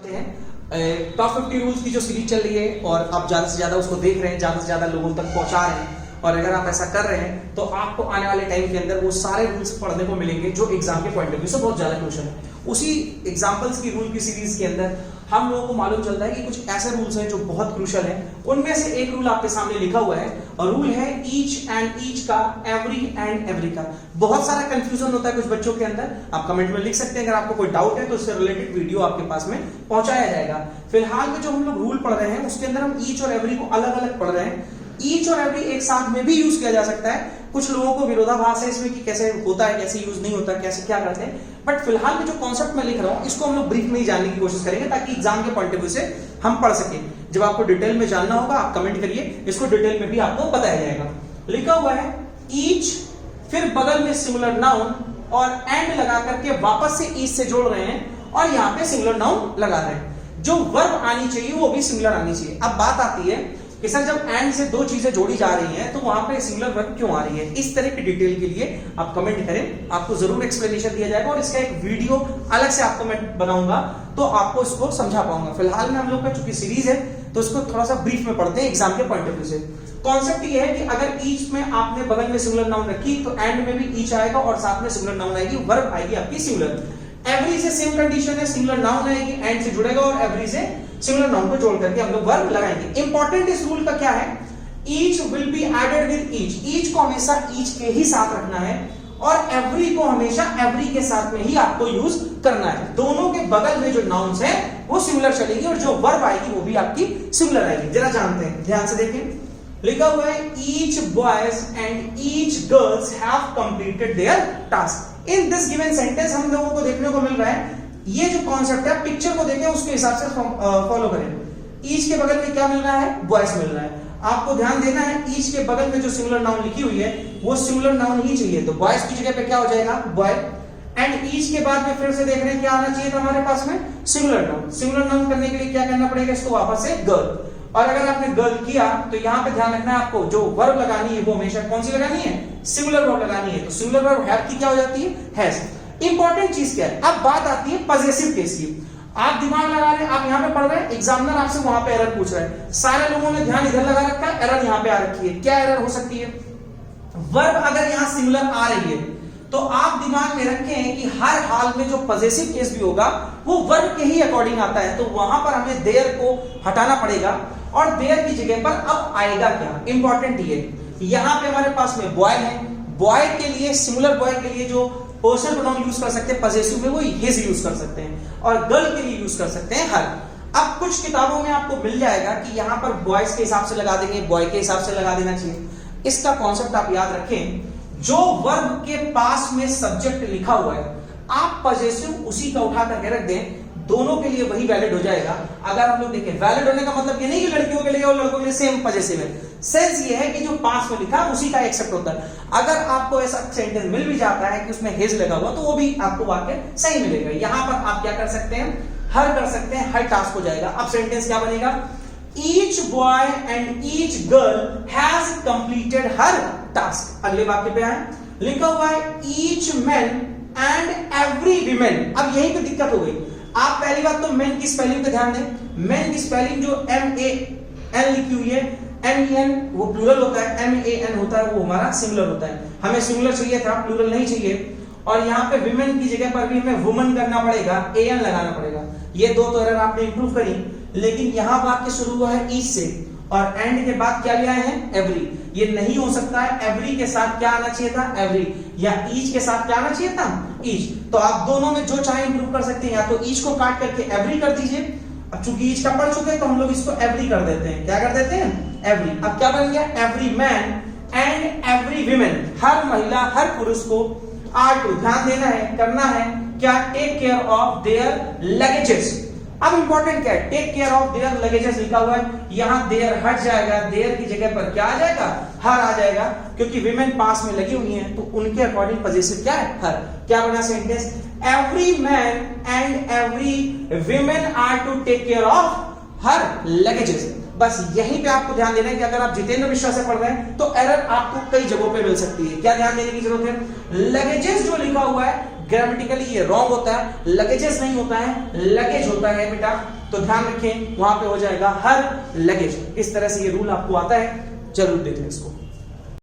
हैं top 50 rules की जो सीरीज चल रही है और आप ज्यादा से ज्यादा उसको देख रहे हैं, ज्यादा से ज्यादा लोगों तक पहुंचा रहे हैं। और अगर आप ऐसा कर रहे हैं तो आपको आने वाले टाइम के अंदर वो सारे रूल्स पढ़ने को मिलेंगे जो एग्जाम के पॉइंट ऑफ व्यू से बहुत ज्यादा क्वेश्चन है। उसी एग्जांपल्स की रूल की सीरीज के अंदर हम लोगों को मालूम चलता है कि कुछ ऐसे रूल्स हैं जो बहुत क्रूशियल हैं। उनमें से एक रूल आपके सामने लिखा हुआ है और रूल है ईच एंड ईच का, एवरी एंड एवरी का। बहुत सारा कंफ्यूजन होता है कुछ बच्चों के अंदर, आप कमेंट में लिख सकते हैं। अगर आपको कोई डाउट है तो उससे रिलेटेड वीडियो आपके पास में पहुंचाया जाएगा। फिलहाल में जो हम लोग रूल पढ़ रहे हैं उसके अंदर हम ईच और एवरी को अलग अलग पढ़ रहे हैं। ईच और एवरी एक साथ में भी यूज किया जा सकता है। कुछ लोगों को विरोधाभास है इसमें कि कैसे होता है, कैसे यूज नहीं होता, कैसे क्या करते हैं। बट फिलहाल में जो कॉन्सेप्ट मैं लिख रहा हूं इसको हम लोग ब्रीफ में ही जानने की कोशिश करेंगे ताकि एग्जाम के पॉइंट ऑफ व्यू से हम पढ़ सके। जब आपको डिटेल में जानना होगा आप कमेंट करिए, इसको डिटेल में भी आपको बताया जाएगा। लिखा हुआ है ईच, फिर बगल में सिंगुलर नाउन और एंड लगा करके वापस से ईच से जोड़ रहे हैं और यहाँ पे सिंगुलर नाउन लगा रहे हैं। जो वर्ब आनी चाहिए वो भी सिंगुलर आनी चाहिए। अब बात आती है कि सर जब एंड से दो चीजें जोड़ी जा रही हैं तो वहां पे सिंगुलर वर्ब क्यों आ रही है। इस तरह की डिटेल के लिए आप कमेंट करें, आपको जरूर एक्सप्लेनेशन दिया जाएगा और इसका एक वीडियो अलग से आपको मैं बनाऊंगा तो आपको इसको समझा पाऊंगा। फिलहाल में हम लोग का चूंकि सीरीज है तो इसको थोड़ा सा ब्रीफ में पढ़ते हैं एग्जाम के पॉइंट ऑफ व्यू से। कॉन्सेप्ट ये है कि अगर ईच में आपने बगल में सिंगुलर नाउन रखी तो एंड में भी ईच आएगा और साथ में सिंगुलर नाउन आएगी, वर्ब आएगी आपकी सिंगुलर। एवरी से सेम कंडीशन है, सिंगुलर नाउन आएगी, एंड से जुड़ेगा और एवरी से सिंगुलर नाउन को जोड़ करके हम लोग वर्ब लगाएंगे। इंपॉर्टेंट इस रूल का क्या है, each will be added with each. Each को हमेशा ईच के ही साथ रखना है और एवरी को हमेशा एवरी के साथ में ही आपको यूज करना है। दोनों के बगल में जो नाउन्स है वो सिंगुलर चलेगी और जो वर्ब आएगी वो भी आपकी सिंगुलर आएगी। जरा जानते हैं, ध्यान से देखें। लिखा हुआ है each boys and each girls have completed there task. In this given sentence हम लोगों को देखने को मिल रहा है, ये जो कॉन्सेप्ट है पिक्चर को देखें उसके हिसाब से फॉलो करें। ईच के बगल में क्या मिल रहा है, बॉयज मिल रहा है। आपको ध्यान देना है ईच के बगल में जो सिंगुलर नाउन लिखी हुई है वो सिंगुलर नाउन ही चाहिए, तो बॉयज की जगह पे क्या हो जाएगा, बॉय। एंड ईच के बाद में फिर से देख रहे हैं क्या आना चाहिए था हमारे पास में, सिंगुलर नाउन। सिंगुलर नाउन करने के लिए क्या करना पड़ेगा, इसको वापस से गर्ल। और अगर आपने गर्ल किया तो यहाँ पे ध्यान रखना है आपको जो वर्ब लगानी है वो हमेशा कौन सी लगानी है, सिंगुलर वर्ब लगानी है। तो सिंगुलर वर्ब हैव की क्या हो जाती है, हैज। इंपॉर्टेंट चीज क्या है, अब बात आती है पॉजेसिव केस की। आप दिमाग लगा रहे हैं, आप यहाँ पे पढ़ रहे हैं, एग्जामिनर आपसे वहां पे एरर पूछ रहा है। सारे लोगों ने ध्यान इधर लगा रखा है, एरर यहाँ पे आ रखी है। क्या एरर हो सकती है, वर्ब अगर यहाँ सिंगुलर आ रही है तो आप दिमाग में रखें कि हर हाल में जो पॉजेसिव केस भी होगा वो वर्ब के ही अकॉर्डिंग आता है, तो वहां पर हमें देयर को हटाना पड़ेगा और देयर की जगह पर अब आएगा क्या। इंपॉर्टेंट ये यहाँ पे हमारे पास में बॉय है, बॉय के लिए सिंगुलर बॉय के लिए जो पर्सनल प्रोनाउन यूज कर सकते हैं पॉजेसिव में वो हिज यूज कर सकते हैं और गर्ल के लिए यूज कर सकते हैं हर। अब कुछ किताबों में आपको मिल जाएगा कि यहाँ पर बॉयज के हिसाब से लगा देंगे, बॉय के हिसाब से लगा देना चाहिए। इसका कॉन्सेप्ट आप याद रखें, जो वर्ब के पास में सब्जेक्ट लिखा हुआ है आप पॉजेसिव उसी का उठा करके रख दें, दोनों के लिए वही वैलिड हो जाएगा। अगर हम लोग देखें वैलिड होने का मतलब ये नहीं कि लड़कियों के लिए और लड़कों के लिए सेम पॉजेसिव है, सेंस ये है कि जो पास में लिखा है उसी का एक्सेप्ट होता है। अगर आपको ऐसा सेंटेंस मिल भी जाता है कि उसमें हेज लगा हुआ तो वो भी आपको वाक्य सही मिलेगा। यहां पर आप क्या कर सकते हैं, हर कर सकते हैं, हर टास्क हो जाएगा। अब सेंटेंस क्या बनेगा, each boy and each girl has completed her task. अगले वाक्य पे आए, लिखा हुआ है each man and every women. अब यही तो दिक्कत हो गई। आप पहली बात तो मेन की स्पेलिंग पे ध्यान दें। मेन की स्पेलिंग जो MAN लिखी हुई है, MEN वो प्लूरल होता है, MAN होता है वो हमारा सिंगुलर होता है। हमें सिंगुलर चाहिए था, प्लूरल नहीं चाहिए। और यहाँ पे विमेन की जगह पर भी हमें वुमन करना पड़ेगा, AN लगाना पड़ेगा। ये दो तो एरर आपने इंप्रूव करी, लेकिन यहाँ वाक्य शुरू हुआ है ईच से और एंड के बाद क्या ले आए हैं, एवरी। ये नहीं हो सकता है, एवरी के साथ क्या आना चाहिए था, एवरी, या ईच के साथ क्या आना चाहिए था, ईच। तो आप दोनों में जो चाहे इंप्रूव कर सकते हैं, या तो ईच को काट करके एवरी कर दीजिए। अब चूंकि ईच का पढ़ चुके हैं तो हम लोग इसको एवरी कर देते हैं। क्या कर देते हैं, एवरी। अब क्या बन गया, every man and every women. हर महिला हर पुरुष को आर टू ध्यान देना है, करना है क्या, take care of their luggages. अब इंपॉर्टेंट क्या है, take care of their luggages लिखा हुआ है, यहां देयर हट जाएगा, देयर की जगह पर क्या आ जाएगा, हर आ जाएगा, क्योंकि विमेन पास में लगी हुई हैं तो उनके अकॉर्डिंग पॉजेसिव क्या है, हर। क्या बना sentence, every man and every women are to take care of her luggages. बस यहीं पे आपको ध्यान देना है कि अगर आप जितेंद्र मिश्रा से पढ़ रहे हैं तो एरर आपको कई जगहों पे मिल सकती है। क्या ध्यान देने की जरूरत है, लगेजेस जो लिखा हुआ है ग्रामेटिकली ये रॉन्ग होता है, लगेजेस नहीं होता है, लगेज होता है बेटा, तो ध्यान रखें वहां पे हो जाएगा हर लगेज। इस तरह से ये रूल आपको आता है, जरूर देख लें इसको।